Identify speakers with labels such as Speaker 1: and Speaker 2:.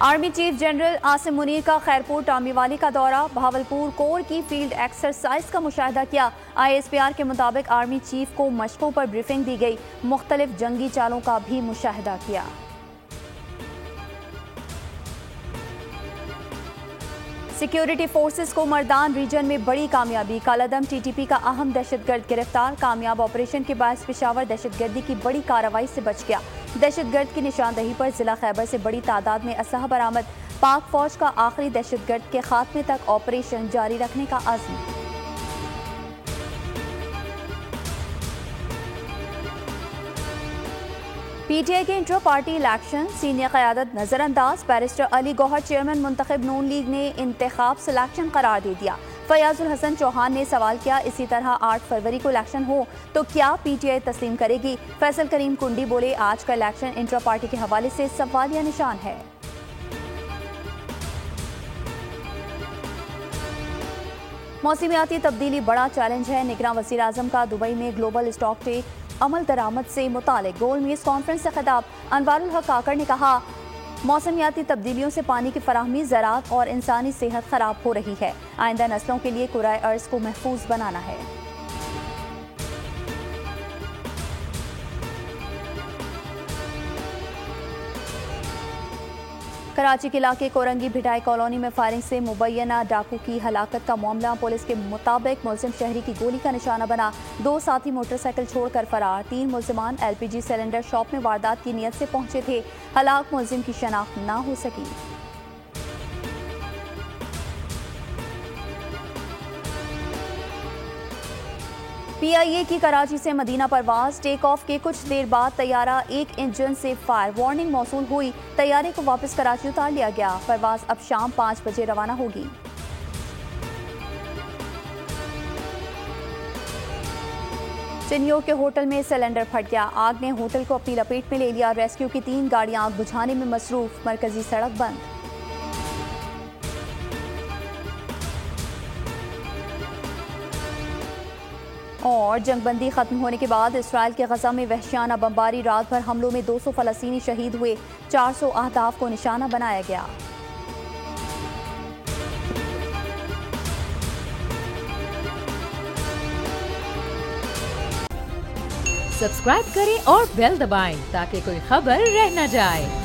Speaker 1: Army chief general Asim Munir का खैरपुर टामीवाली का दौरा, भावलपुर कोर की फील्ड एक्सरसाइज का मुशाहिदा किया। ISPR के मुताबिक आर्मी चीफ को मशकों पर ब्रीफिंग दी गई, मुख्तलिफ जंगी चालों का भी मुशाहिदा किया। सिक्योरिटी फोर्सेस को मर्दान रीजन में बड़ी कामयाबी, कालादम TTP का अहम दहशतगर्द गिरफ्तार। कामयाब ऑपरेशन के बाद पेशावर दहशतगर्दी की बड़ी कार्रवाई से बच गया। दहशतगर्द की निशानदही पर जिला खैबर से बड़ी तादाद में असलहा बरामद। पाक फौज का आखिरी दहशतगर्द के खात्मे तक ऑपरेशन जारी रखने का अज़्म। PTI के इंट्रो पार्टी इलेक्शन, सीनियर क़यादत नजरअंदाज। बैरिस्टर अली गौहर चेयरमैन मुंतखब नून लीग ने इंतखाब सिलेक्शन करार दे दिया। फयाजुल हसन चौहान ने सवाल किया, इसी तरह 8 फरवरी को इलेक्शन हो तो क्या PTI तस्लीम करेगी? फैसल करीम कुंडी बोले, आज का इलेक्शन इंट्रो पार्टी के हवाले से सवालिया निशान है। मौसमियाती तब्दीली बड़ा चैलेंज है, निगरान वज़ीर आज़म का दुबई में ग्लोबल स्टॉक टेक अमल दरामद से मुतालिक गोल मेज कॉन्फ्रेंस से खिताब। अनवारुल हक काकड़ ने कहा, मौसमियाती तब्दीलियों से पानी की फराहमी, ज़राअत और इंसानी सेहत खराब हो रही है। आइंदा नस्लों के लिए कुराए अर्ज़ को महफूज बनाना है। कराची के इलाके कोरंगी भिटाई कॉलोनी में फायरिंग से मुबैना डाकू की हलाकत का मामला। पुलिस के मुताबिक मुलजिम शहरी की गोली का निशाना बना। 2 साथी मोटरसाइकिल छोड़कर फरार। 3 मुलजिमान LPG सिलेंडर शॉप में वारदात की नीयत से पहुंचे थे। हलाक मुलजिम की शनाख्त ना हो सकी। PIA की कराची से मदीना परवाज, टेक ऑफ के कुछ देर बाद तैयारा एक इंजन से फायर, वार्निंग मौसूल हुई, तैयारे को वापस कराची उतार लिया गया। परवाज अब शाम 5 बजे रवाना होगी। चिन्हियों के होटल में सिलेंडर फट गया, आग ने होटल को अपनी लपेट में ले लिया। रेस्क्यू की 3 गाड़ियां आग बुझाने में मसरूफ, मरकजी सड़क बंद। और जंगबंदी खत्म होने के बाद इसराइल के गजा में वहशियाना बमबारी, रात भर हमलों में 200 फलस्तीनी शहीद हुए, 400 अहदाफ को निशाना बनाया गया।
Speaker 2: सब्सक्राइब करें और बेल दबाएं ताकि कोई खबर रह न जाए।